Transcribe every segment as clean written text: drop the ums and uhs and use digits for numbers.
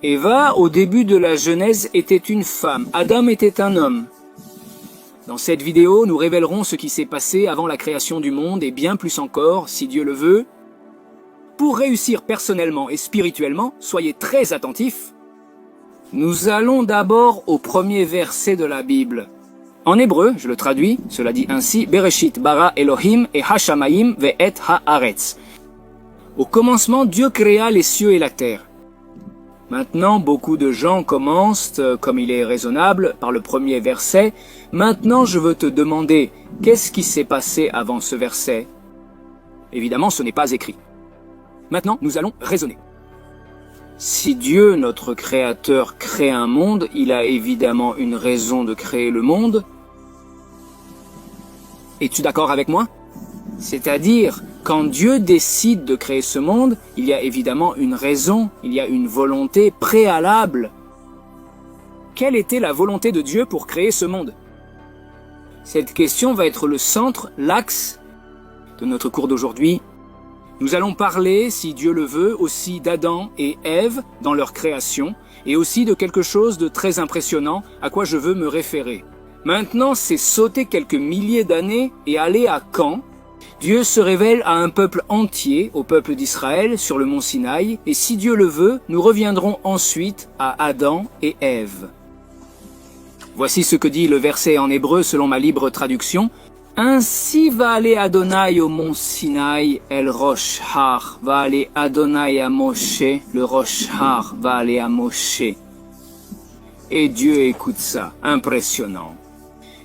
Eva, au début de la Genèse, était une femme. Adam était un homme. Dans cette vidéo, nous révélerons ce qui s'est passé avant la création du monde et bien plus encore, si Dieu le veut. Pour réussir personnellement et spirituellement, soyez très attentifs. Nous allons d'abord au premier verset de la Bible. En hébreu, je le traduis, cela dit ainsi, Bereshit bara Elohim et hashamayim ve'et haaretz. Au commencement, Dieu créa les cieux et la terre. Maintenant, beaucoup de gens commencent, comme il est raisonnable, par le premier verset. Maintenant, je veux te demander, qu'est-ce qui s'est passé avant ce verset? Évidemment, ce n'est pas écrit. Maintenant, nous allons raisonner. Si Dieu, notre Créateur, crée un monde, il a évidemment une raison de créer le monde. Es-tu d'accord avec moi? C'est-à-dire, quand Dieu décide de créer ce monde, il y a évidemment une raison, il y a une volonté préalable. Quelle était la volonté de Dieu pour créer ce monde? Cette question va être le centre, l'axe de notre cours d'aujourd'hui. Nous allons parler, si Dieu le veut, aussi d'Adam et Ève dans leur création, et aussi de quelque chose de très impressionnant à quoi je veux me référer. Maintenant, c'est sauter quelques milliers d'années et aller à quand Dieu se révèle à un peuple entier, au peuple d'Israël, sur le mont Sinaï, et si Dieu le veut, nous reviendrons ensuite à Adam et Ève. Voici ce que dit le verset en hébreu selon ma libre traduction. Ainsi va aller Adonai au mont Sinaï, El Rosh Har, va aller Adonai à Moshe, le Rosh Har va aller à Moshe. Et Dieu écoute ça, impressionnant.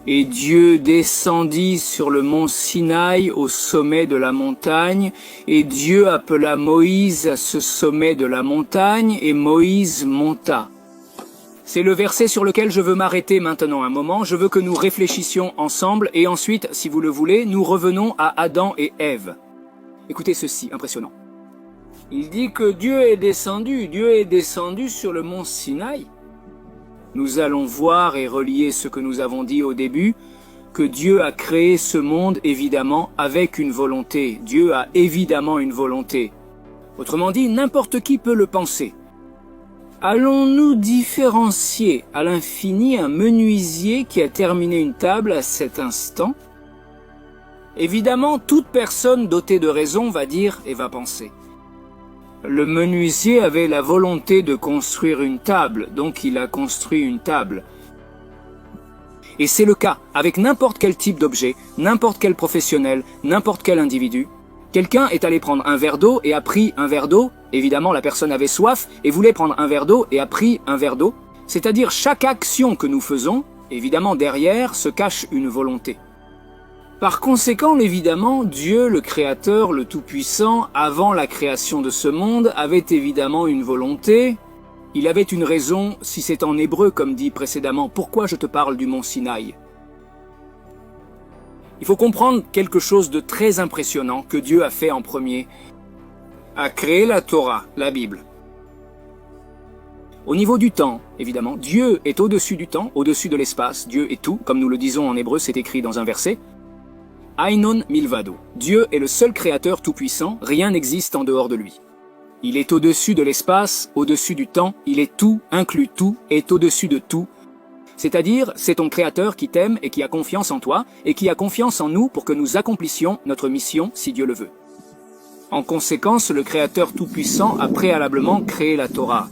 Et Dieu descendit sur le mont Sinaï au sommet de la montagne, et Dieu appela Moïse à ce sommet de la montagne, et Moïse monta. C'est le verset sur lequel je veux m'arrêter maintenant un moment. Je veux que nous réfléchissions ensemble et ensuite, si vous le voulez, nous revenons à Adam et Ève. Écoutez ceci, impressionnant. Il dit que Dieu est descendu sur le mont Sinaï. Nous allons voir et relier ce que nous avons dit au début, que Dieu a créé ce monde évidemment avec une volonté. Dieu a évidemment une volonté. Autrement dit, n'importe qui peut le penser. Allons-nous différencier à l'infini un menuisier qui a terminé une table à cet instant? Évidemment, toute personne dotée de raison va dire et va penser. Le menuisier avait la volonté de construire une table, donc il a construit une table. Et c'est le cas avec n'importe quel type d'objet, n'importe quel professionnel, n'importe quel individu. Quelqu'un est allé prendre un verre d'eau et a pris un verre d'eau. Évidemment, la personne avait soif et voulait prendre un verre d'eau et a pris un verre d'eau. C'est-à-dire chaque action que nous faisons, évidemment derrière se cache une volonté. Par conséquent, évidemment, Dieu, le Créateur, le Tout-Puissant, avant la création de ce monde, avait évidemment une volonté. Il avait une raison, si c'est en hébreu comme dit précédemment, pourquoi je te parle du mont Sinaï. Il faut comprendre quelque chose de très impressionnant que Dieu a fait en premier, a créé la Torah, la Bible. Au niveau du temps, évidemment, Dieu est au-dessus du temps, au-dessus de l'espace, Dieu est tout, comme nous le disons en hébreu, c'est écrit dans un verset. Ainon milvado, Dieu est le seul créateur tout-puissant, rien n'existe en dehors de lui. Il est au-dessus de l'espace, au-dessus du temps, il est tout, inclut tout, est au-dessus de tout. C'est-à-dire, c'est ton Créateur qui t'aime et qui a confiance en toi, et qui a confiance en nous pour que nous accomplissions notre mission, si Dieu le veut. En conséquence, le Créateur tout-puissant a préalablement créé la Torah.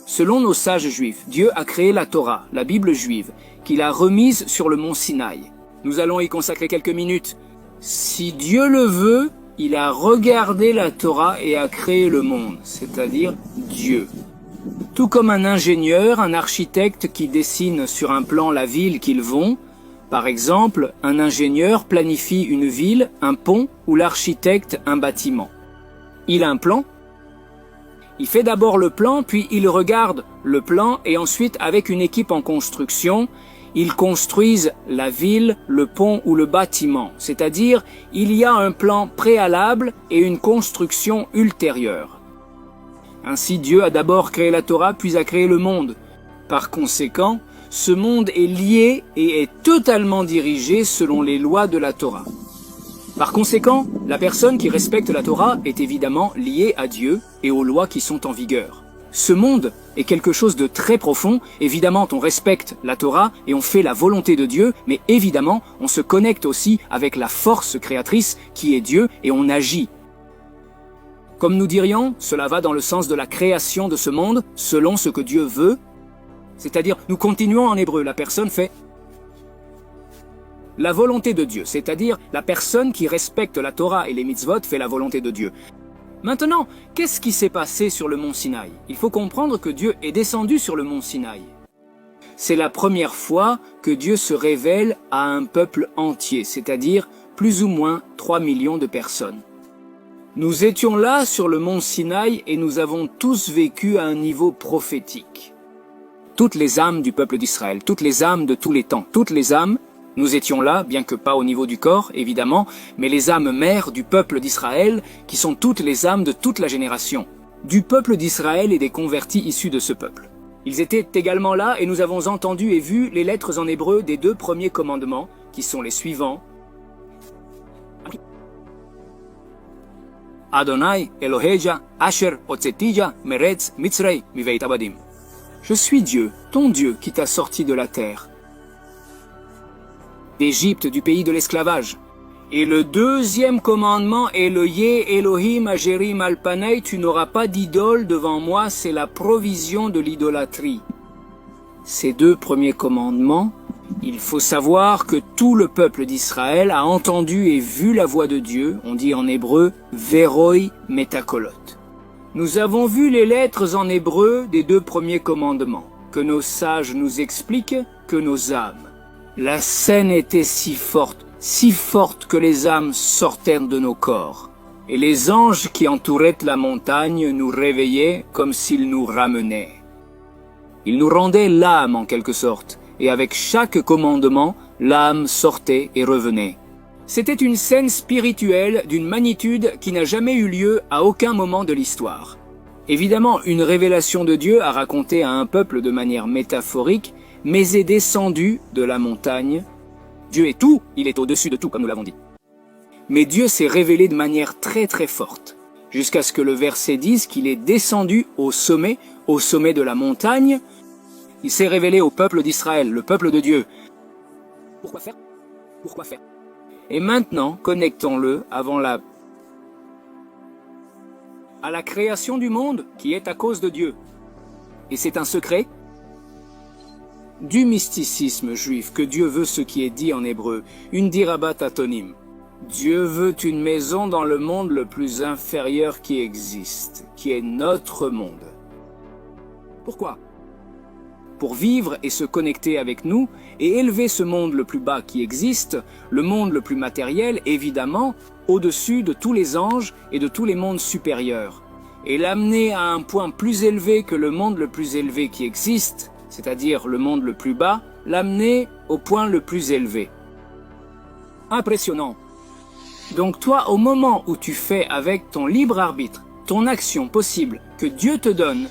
Selon nos sages juifs, Dieu a créé la Torah, la Bible juive, qu'il a remise sur le mont Sinaï. Nous allons y consacrer quelques minutes. Si Dieu le veut, il a regardé la Torah et a créé le monde, c'est-à-dire Dieu. Tout comme un ingénieur, un architecte qui dessine sur un plan la ville qu'ils vont, par exemple, un ingénieur planifie une ville, un pont ou l'architecte un bâtiment. Il a un plan. Il fait d'abord le plan, puis il regarde le plan et ensuite, avec une équipe en construction, ils construisent la ville, le pont ou le bâtiment. C'est-à-dire, il y a un plan préalable et une construction ultérieure. Ainsi, Dieu a d'abord créé la Torah, puis a créé le monde. Par conséquent, ce monde est lié et est totalement dirigé selon les lois de la Torah. Par conséquent, la personne qui respecte la Torah est évidemment liée à Dieu et aux lois qui sont en vigueur. Ce monde est quelque chose de très profond. Évidemment, on respecte la Torah et on fait la volonté de Dieu, mais évidemment, on se connecte aussi avec la force créatrice qui est Dieu et on agit. Comme nous dirions, cela va dans le sens de la création de ce monde selon ce que Dieu veut. C'est-à-dire, nous continuons en hébreu, la personne fait la volonté de Dieu, c'est-à-dire la personne qui respecte la Torah et les mitzvot fait la volonté de Dieu. Maintenant, qu'est-ce qui s'est passé sur le mont Sinaï? Il faut comprendre que Dieu est descendu sur le mont Sinaï. C'est la première fois que Dieu se révèle à un peuple entier, c'est-à-dire plus ou moins 3 millions de personnes. Nous étions là sur le mont Sinaï et nous avons tous vécu à un niveau prophétique. Toutes les âmes du peuple d'Israël, toutes les âmes de tous les temps, toutes les âmes, nous étions là, bien que pas au niveau du corps, évidemment, mais les âmes mères du peuple d'Israël, qui sont toutes les âmes de toute la génération, du peuple d'Israël et des convertis issus de ce peuple. Ils étaient également là et nous avons entendu et vu les lettres en hébreu des 2 premiers commandements, qui sont les suivants. Adonai Eloheja Asher Otzetija Meretz Mitzrei Miveit Abadim. Je suis Dieu, ton Dieu qui t'a sorti de la terre, d'Égypte, du pays de l'esclavage. Et le 2e commandement est le Yé Elohim Ajerim Alpanei, tu n'auras pas d'idole devant moi, c'est la provision de l'idolâtrie. Ces 2 premiers commandements, il faut savoir que tout le peuple d'Israël a entendu et vu la voix de Dieu, on dit en hébreu Veroi Metakolot. Nous avons vu les lettres en hébreu des 2 premiers commandements, que nos sages nous expliquent, que nos âmes. La scène était si forte que les âmes sortèrent de nos corps. Et les anges qui entouraient la montagne nous réveillaient comme s'ils nous ramenaient. Ils nous rendaient l'âme en quelque sorte, et avec chaque commandement, l'âme sortait et revenait. C'était une scène spirituelle d'une magnitude qui n'a jamais eu lieu à aucun moment de l'histoire. Évidemment, une révélation de Dieu a raconté à un peuple de manière métaphorique, mais est descendu de la montagne. Dieu est tout, il est au-dessus de tout, comme nous l'avons dit. Mais Dieu s'est révélé de manière très très forte, jusqu'à ce que le verset dise qu'il est descendu au sommet de la montagne. Il s'est révélé au peuple d'Israël, le peuple de Dieu. Pourquoi faire? Pourquoi faire? Et maintenant, connectons-le à la création du monde qui est à cause de Dieu. Et c'est un secret du mysticisme juif que Dieu veut ce qui est dit en hébreu, une dirabat atonim. Dieu veut une maison dans le monde le plus inférieur qui existe, qui est notre monde. Pourquoi? Pour vivre et se connecter avec nous et élever ce monde le plus bas qui existe, le monde le plus matériel, évidemment, au-dessus de tous les anges et de tous les mondes supérieurs, et l'amener à un point plus élevé que le monde le plus élevé qui existe, c'est-à-dire le monde le plus bas, l'amener au point le plus élevé. Impressionnant. Donc toi, au moment où tu fais avec ton libre arbitre, ton action possible que Dieu te donne,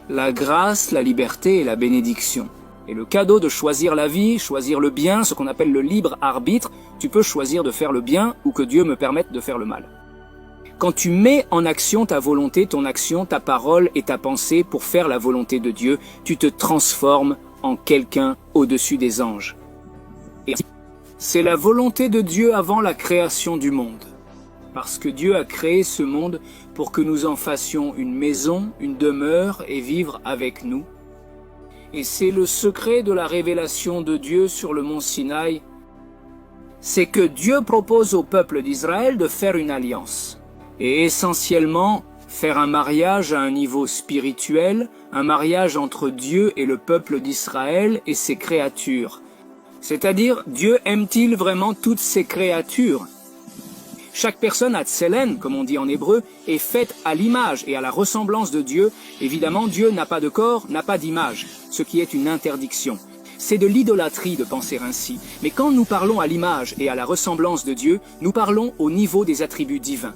la grâce, la liberté et la bénédiction, et le cadeau de choisir la vie, choisir le bien, ce qu'on appelle le libre arbitre, tu peux choisir de faire le bien ou que Dieu me permette de faire le mal. Quand tu mets en action ta volonté, ton action, ta parole et ta pensée pour faire la volonté de Dieu, tu te transformes en quelqu'un au-dessus des anges. Et c'est la volonté de Dieu avant la création du monde. Parce que Dieu a créé ce monde pour que nous en fassions une maison, une demeure et vivre avec nous. Et c'est le secret de la révélation de Dieu sur le mont Sinaï. C'est que Dieu propose au peuple d'Israël de faire une alliance. Et essentiellement, faire un mariage à un niveau spirituel, un mariage entre Dieu et le peuple d'Israël et ses créatures. C'est-à-dire, Dieu aime-t-il vraiment toutes ses créatures? Chaque personne à Tselen, comme on dit en hébreu, est faite à l'image et à la ressemblance de Dieu. Évidemment, Dieu n'a pas de corps, n'a pas d'image, ce qui est une interdiction. C'est de l'idolâtrie de penser ainsi. Mais quand nous parlons à l'image et à la ressemblance de Dieu, nous parlons au niveau des attributs divins.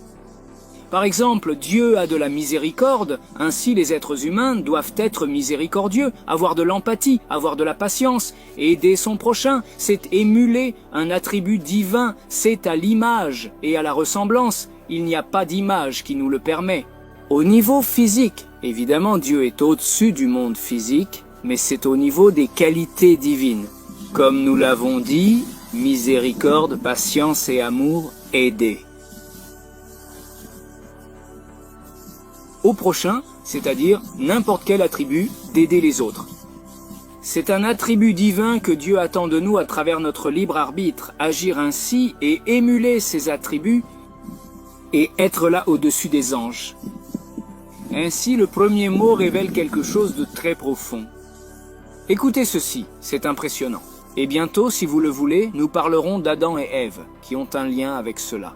Par exemple, Dieu a de la miséricorde, ainsi les êtres humains doivent être miséricordieux, avoir de l'empathie, avoir de la patience, aider son prochain, c'est émuler un attribut divin, c'est à l'image et à la ressemblance, il n'y a pas d'image qui nous le permet. Au niveau physique, évidemment Dieu est au-dessus du monde physique, mais c'est au niveau des qualités divines. Comme nous l'avons dit, miséricorde, patience et amour, aider. Au prochain, c'est-à-dire n'importe quel attribut d'aider les autres. C'est un attribut divin que Dieu attend de nous à travers notre libre arbitre, agir ainsi et émuler ces attributs et être là au-dessus des anges. Ainsi, le premier mot révèle quelque chose de très profond. Écoutez ceci, c'est impressionnant. Et bientôt, si vous le voulez, nous parlerons d'Adam et Ève, qui ont un lien avec cela.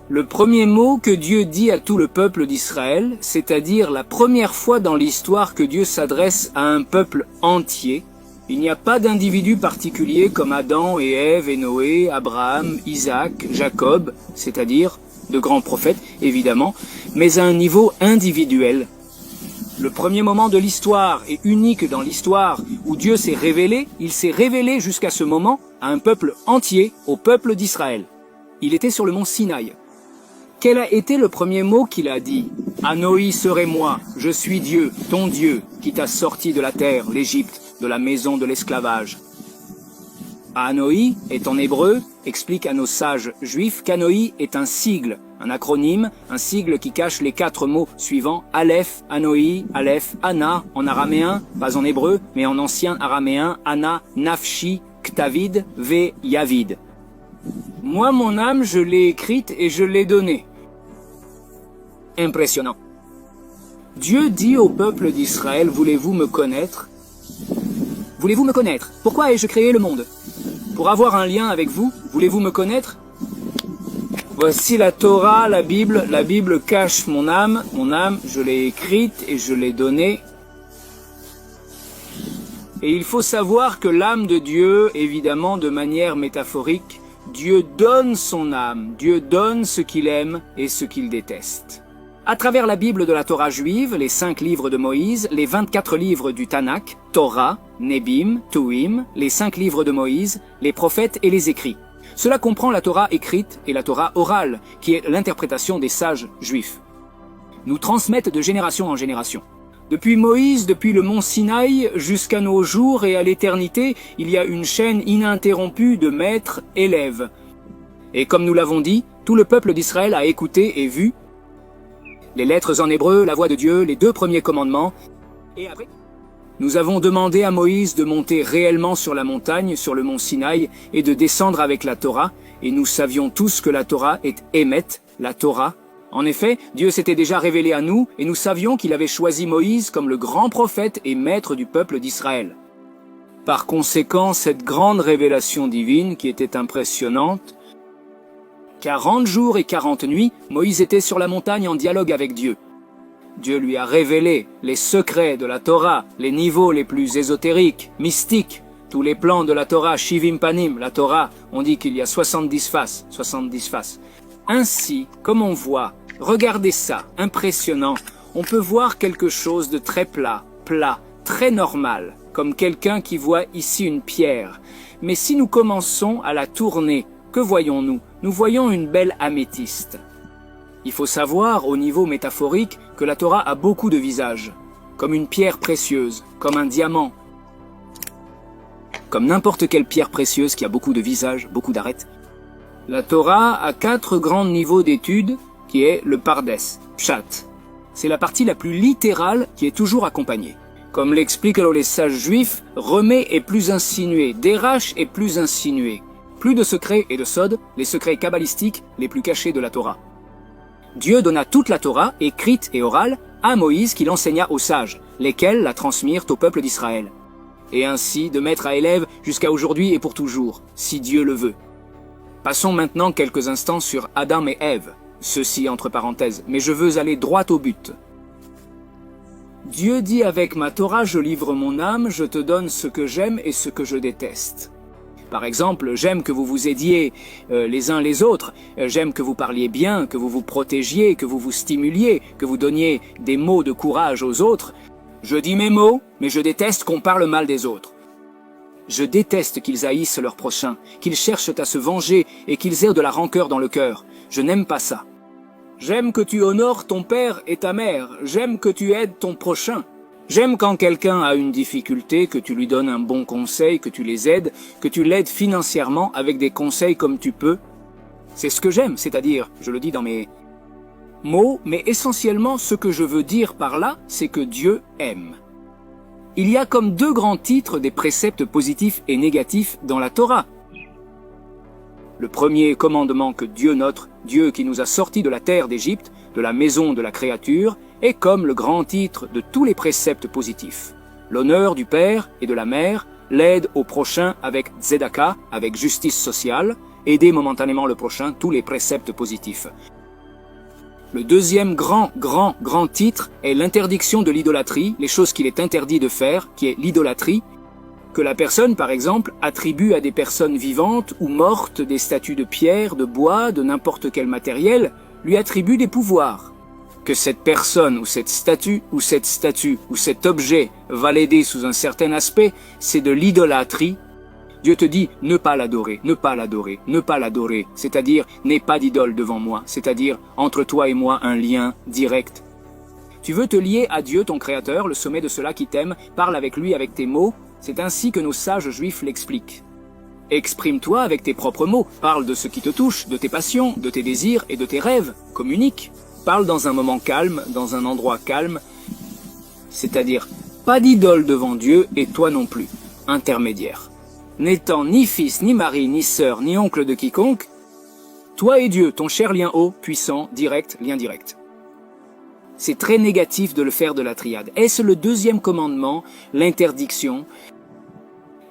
Le premier mot que Dieu dit à tout le peuple d'Israël, c'est-à-dire la première fois dans l'histoire que Dieu s'adresse à un peuple entier, il n'y a pas d'individu particulier comme Adam et Ève et Noé, Abraham, Isaac, Jacob, c'est-à-dire de grands prophètes, évidemment, mais à un niveau individuel. Le premier moment de l'histoire est unique dans l'histoire où Dieu s'est révélé, il s'est révélé jusqu'à ce moment à un peuple entier, au peuple d'Israël. Il était sur le mont Sinaï. Quel a été le premier mot qu'il a dit? Anoï serai moi, je suis Dieu, ton Dieu, qui t'a sorti de la terre, l'Égypte, de la maison de l'esclavage. Anoï est en hébreu, explique à nos sages juifs qu'Anoï est un sigle, un acronyme, un sigle qui cache les 4 mots suivants, Aleph, Anoï, Aleph, Ana, en araméen, pas en hébreu, mais en ancien araméen, Ana, Nafshi, Ktavid, Ve, Yavid. Moi, mon âme, je l'ai écrite et je l'ai donnée. Impressionnant. Dieu dit au peuple d'Israël, voulez-vous me connaître? Voulez-vous me connaître? Pourquoi ai-je créé le monde? Pour avoir un lien avec vous, voulez-vous me connaître? Voici la Torah, la Bible cache mon âme, je l'ai écrite et je l'ai donnée. Et il faut savoir que l'âme de Dieu, évidemment de manière métaphorique, Dieu donne son âme, Dieu donne ce qu'il aime et ce qu'il déteste. À travers la Bible de la Torah juive, les 5 livres de Moïse, les 24 livres du Tanakh, Torah, Nebim, Tuim, les 5 livres de Moïse, les prophètes et les écrits. Cela comprend la Torah écrite et la Torah orale, qui est l'interprétation des sages juifs. Nous transmettent de génération en génération. Depuis Moïse, depuis le mont Sinaï, jusqu'à nos jours et à l'éternité, il y a une chaîne ininterrompue de maîtres-élèves. Et comme nous l'avons dit, tout le peuple d'Israël a écouté et vu les lettres en hébreu, la voix de Dieu, les 2 premiers commandements. Et après, nous avons demandé à Moïse de monter réellement sur la montagne, sur le mont Sinaï, et de descendre avec la Torah, et nous savions tous que la Torah est Émet, la Torah. En effet, Dieu s'était déjà révélé à nous, et nous savions qu'il avait choisi Moïse comme le grand prophète et maître du peuple d'Israël. Par conséquent, cette grande révélation divine, qui était impressionnante, 40 jours et 40 nuits, Moïse était sur la montagne en dialogue avec Dieu. Dieu lui a révélé les secrets de la Torah, les niveaux les plus ésotériques, mystiques, tous les plans de la Torah, Shivim Panim, la Torah, on dit qu'il y a 70 faces. Ainsi, comme on voit, regardez ça, impressionnant, on peut voir quelque chose de très plat, très normal, comme quelqu'un qui voit ici une pierre. Mais si nous commençons à la tourner, que voyons-nous? Nous voyons une belle améthyste. Il faut savoir, au niveau métaphorique, que la Torah a beaucoup de visages, comme une pierre précieuse, comme un diamant, comme n'importe quelle pierre précieuse qui a beaucoup de visages, beaucoup d'arêtes. La Torah a 4 grands niveaux d'étude, qui est le Pardes, Pshat. C'est la partie la plus littérale qui est toujours accompagnée. Comme l'expliquent les sages juifs, Remé est plus insinué, Dérache est plus insinué. Plus de secrets et de sods, les secrets kabbalistiques les plus cachés de la Torah. Dieu donna toute la Torah, écrite et orale, à Moïse qui l'enseigna aux sages, lesquels la transmirent au peuple d'Israël. Et ainsi, de maître à élève jusqu'à aujourd'hui et pour toujours, si Dieu le veut. Passons maintenant quelques instants sur Adam et Ève, ceci entre parenthèses, mais je veux aller droit au but. Dieu dit avec ma Torah, je livre mon âme, je te donne ce que j'aime et ce que je déteste. Par exemple, j'aime que vous vous aidiez les uns les autres, j'aime que vous parliez bien, que vous vous protégiez, que vous vous stimuliez, que vous donniez des mots de courage aux autres. Je dis mes mots, mais je déteste qu'on parle mal des autres. Je déteste qu'ils haïssent leur prochain, qu'ils cherchent à se venger et qu'ils aient de la rancœur dans le cœur. Je n'aime pas ça. J'aime que tu honores ton père et ta mère. J'aime que tu aides ton prochain. J'aime quand quelqu'un a une difficulté, que tu lui donnes un bon conseil, que tu les aides, que tu l'aides financièrement avec des conseils comme tu peux. C'est ce que j'aime, c'est-à-dire, je le dis dans mes mots, mais essentiellement ce que je veux dire par là, c'est que Dieu aime. Il y a comme deux grands titres des préceptes positifs et négatifs dans la Torah. Le premier commandement que Dieu notre, Dieu qui nous a sortis de la terre d'Égypte, de la maison de la créature, est comme le grand titre de tous les préceptes positifs. L'honneur du père et de la mère, l'aide au prochain avec tzedaka, avec justice sociale, aider momentanément le prochain, tous les préceptes positifs. Le deuxième grand titre est l'interdiction de l'idolâtrie, les choses qu'il est interdit de faire, qui est l'idolâtrie, que la personne, par exemple, attribue à des personnes vivantes ou mortes des statues de pierre, de bois, de n'importe quel matériel, lui attribue des pouvoirs. Que cette personne ou cette statue ou cet objet va l'aider sous un certain aspect, c'est de l'idolâtrie. Dieu te dit ne pas l'adorer, ne pas l'adorer, ne pas l'adorer, c'est-à-dire n'aie pas d'idole devant moi, c'est-à-dire entre toi et moi un lien direct. Tu veux te lier à Dieu, ton Créateur, le sommet de ceux-là qui t'aiment, parle avec lui avec tes mots, c'est ainsi que nos sages juifs l'expliquent. Exprime-toi avec tes propres mots, parle de ce qui te touche, de tes passions, de tes désirs et de tes rêves, communique. Parle dans un moment calme, dans un endroit calme, c'est-à-dire pas d'idole devant Dieu et toi non plus, intermédiaire. N'étant ni fils, ni mari, ni sœur, ni oncle de quiconque, toi et Dieu, ton cher lien haut, puissant, direct, lien direct. C'est très négatif de le faire de la triade. Est-ce le deuxième commandement, l'interdiction?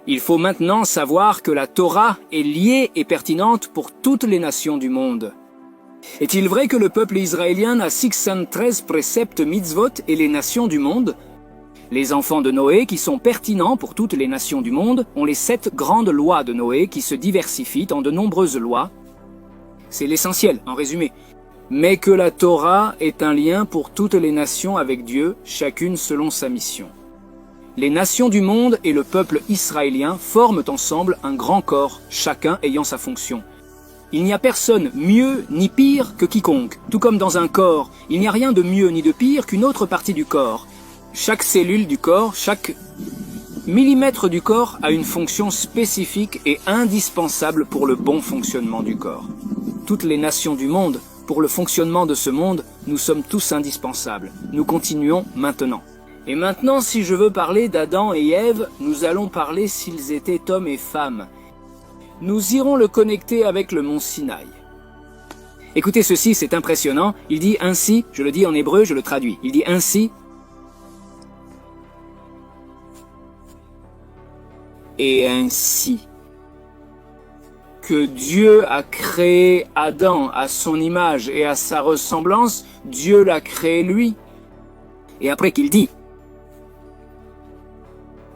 Il faut maintenant savoir que la Torah est liée et pertinente pour toutes les nations du monde. Est-il vrai que le peuple israélien a 613 préceptes mitzvot et les nations du monde? Les enfants de Noé, qui sont pertinents pour toutes les nations du monde, ont les 7 grandes lois de Noé qui se diversifient en de nombreuses lois. C'est l'essentiel, en résumé. Mais que la Torah est un lien pour toutes les nations avec Dieu, chacune selon sa mission. Les nations du monde et le peuple israélien forment ensemble un grand corps, chacun ayant sa fonction. Il n'y a personne mieux ni pire que quiconque, tout comme dans un corps, il n'y a rien de mieux ni de pire qu'une autre partie du corps. Chaque cellule du corps, chaque millimètre du corps a une fonction spécifique et indispensable pour le bon fonctionnement du corps. Toutes les nations du monde, pour le fonctionnement de ce monde, nous sommes tous indispensables. Nous continuons maintenant. Et maintenant, si je veux parler d'Adam et Ève, nous allons parler s'ils étaient hommes et femmes. Nous irons le connecter avec le mont Sinaï. Écoutez ceci, c'est impressionnant. Il dit ainsi, je le dis en hébreu, je le traduis. Il dit ainsi. Et ainsi. Que Dieu a créé Adam à son image et à sa ressemblance, Dieu l'a créé lui. Et après qu'il dit,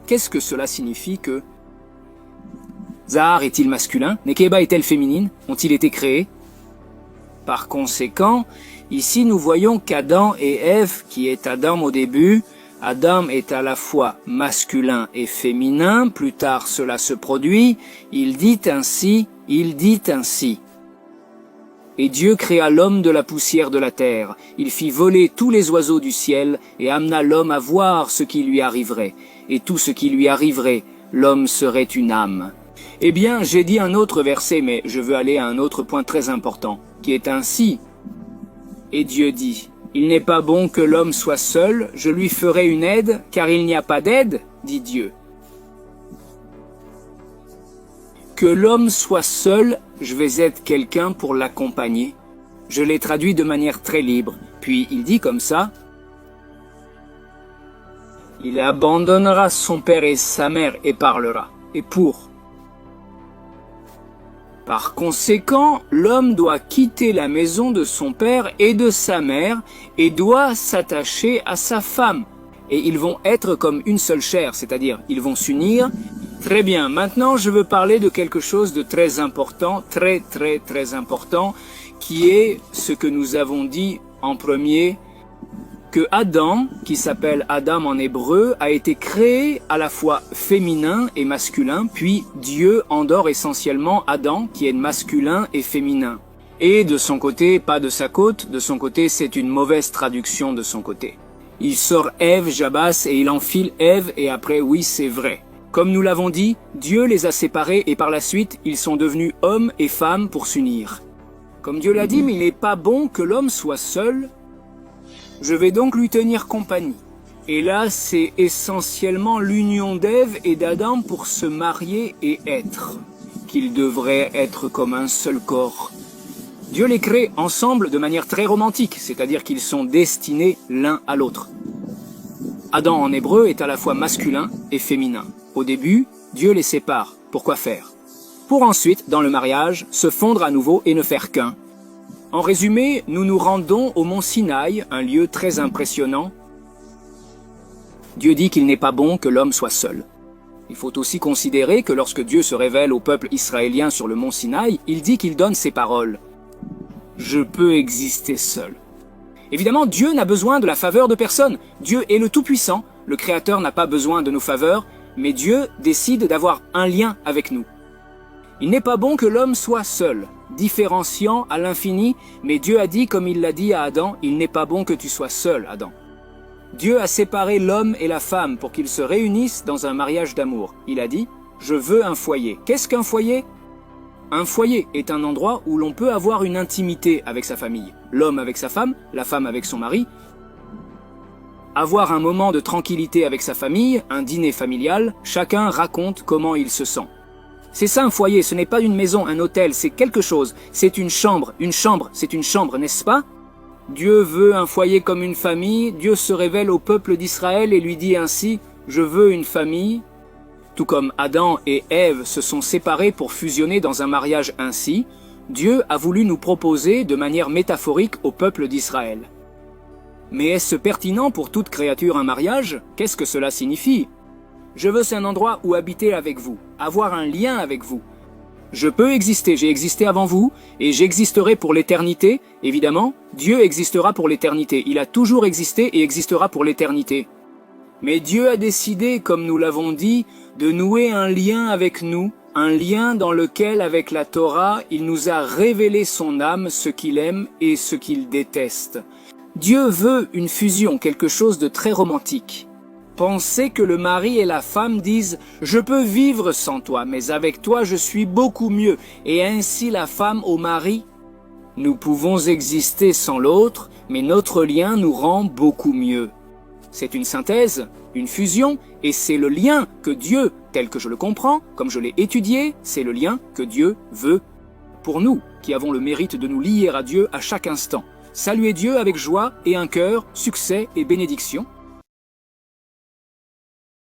qu'est-ce que cela signifie que Zahar est-il masculin? Nekeba est-elle féminine? Ont-ils été créés? Par conséquent, ici nous voyons qu'Adam et Ève, qui est Adam au début, Adam est à la fois masculin et féminin, plus tard cela se produit, il dit ainsi. Et Dieu créa l'homme de la poussière de la terre, il fit voler tous les oiseaux du ciel et amena l'homme à voir ce qui lui arriverait. Et tout ce qui lui arriverait, l'homme serait une âme. Eh bien, j'ai dit un autre verset, mais je veux aller à un autre point très important, qui est ainsi. Et Dieu dit, il n'est pas bon que l'homme soit seul, je lui ferai une aide, car il n'y a pas d'aide, dit Dieu. Que l'homme soit seul, je vais être quelqu'un pour l'accompagner. Je l'ai traduit de manière très libre. Puis il dit comme ça, il abandonnera son père et sa mère et parlera. Et pour. Par conséquent, l'homme doit quitter la maison de son père et de sa mère et doit s'attacher à sa femme. Et ils vont être comme une seule chair, c'est-à-dire ils vont s'unir. Très bien, maintenant je veux parler de quelque chose de très important, très important, qui est ce que nous avons dit en premier, que Adam, qui s'appelle Adam en hébreu, a été créé à la fois féminin et masculin, puis Dieu endort essentiellement Adam, qui est masculin et féminin. Et de son côté, pas de sa côte, de son côté c'est une mauvaise traduction de son côté. Il sort Ève, Jabas, et il enfile Ève, et après oui c'est vrai. Comme nous l'avons dit, Dieu les a séparés et par la suite ils sont devenus hommes et femmes pour s'unir. Comme Dieu l'a dit, mais il n'est pas bon que l'homme soit seul. Je vais donc lui tenir compagnie. Et là, c'est essentiellement l'union d'Ève et d'Adam pour se marier et être. Qu'ils devraient être comme un seul corps. Dieu les crée ensemble de manière très romantique, c'est-à-dire qu'ils sont destinés l'un à l'autre. Adam en hébreu est à la fois masculin et féminin. Au début, Dieu les sépare. Pourquoi faire? Pour ensuite, dans le mariage, se fondre à nouveau et ne faire qu'un. En résumé, nous nous rendons au mont Sinaï, un lieu très impressionnant. Dieu dit qu'il n'est pas bon que l'homme soit seul. Il faut aussi considérer que lorsque Dieu se révèle au peuple israélien sur le mont Sinaï, il dit qu'il donne ces paroles. « Je peux exister seul ». Évidemment, Dieu n'a besoin de la faveur de personne. Dieu est le Tout-Puissant. Le Créateur n'a pas besoin de nos faveurs, mais Dieu décide d'avoir un lien avec nous. Il n'est pas bon que l'homme soit seul, différenciant à l'infini, mais Dieu a dit, comme il l'a dit à Adam, « Il n'est pas bon que tu sois seul, Adam ». Dieu a séparé l'homme et la femme pour qu'ils se réunissent dans un mariage d'amour. Il a dit « Je veux un foyer ». Qu'est-ce qu'un foyer? Un foyer est un endroit où l'on peut avoir une intimité avec sa famille. L'homme avec sa femme, la femme avec son mari. Avoir un moment de tranquillité avec sa famille, un dîner familial, chacun raconte comment il se sent. C'est ça un foyer, ce n'est pas une maison, un hôtel, c'est quelque chose. C'est une chambre, c'est une chambre, n'est-ce pas? Dieu veut un foyer comme une famille, Dieu se révèle au peuple d'Israël et lui dit ainsi « Je veux une famille ». Tout comme Adam et Ève se sont séparés pour fusionner dans un mariage ainsi, Dieu a voulu nous proposer de manière métaphorique au peuple d'Israël. Mais est-ce pertinent pour toute créature un mariage? Qu'est-ce que cela signifie? Je veux un endroit où habiter avec vous, avoir un lien avec vous. Je peux exister, j'ai existé avant vous, et j'existerai pour l'éternité. Évidemment, Dieu existera pour l'éternité. Il a toujours existé et existera pour l'éternité. Mais Dieu a décidé, comme nous l'avons dit, de nouer un lien avec nous, un lien dans lequel, avec la Torah, il nous a révélé son âme, ce qu'il aime et ce qu'il déteste. Dieu veut une fusion, quelque chose de très romantique. Pensez que le mari et la femme disent « Je peux vivre sans toi, mais avec toi je suis beaucoup mieux » et ainsi la femme au mari. Nous pouvons exister sans l'autre, mais notre lien nous rend beaucoup mieux. C'est une synthèse, une fusion, et c'est le lien que Dieu, tel que je le comprends, comme je l'ai étudié, c'est le lien que Dieu veut pour nous, qui avons le mérite de nous lier à Dieu à chaque instant. Saluez Dieu avec joie et un cœur, succès et bénédiction.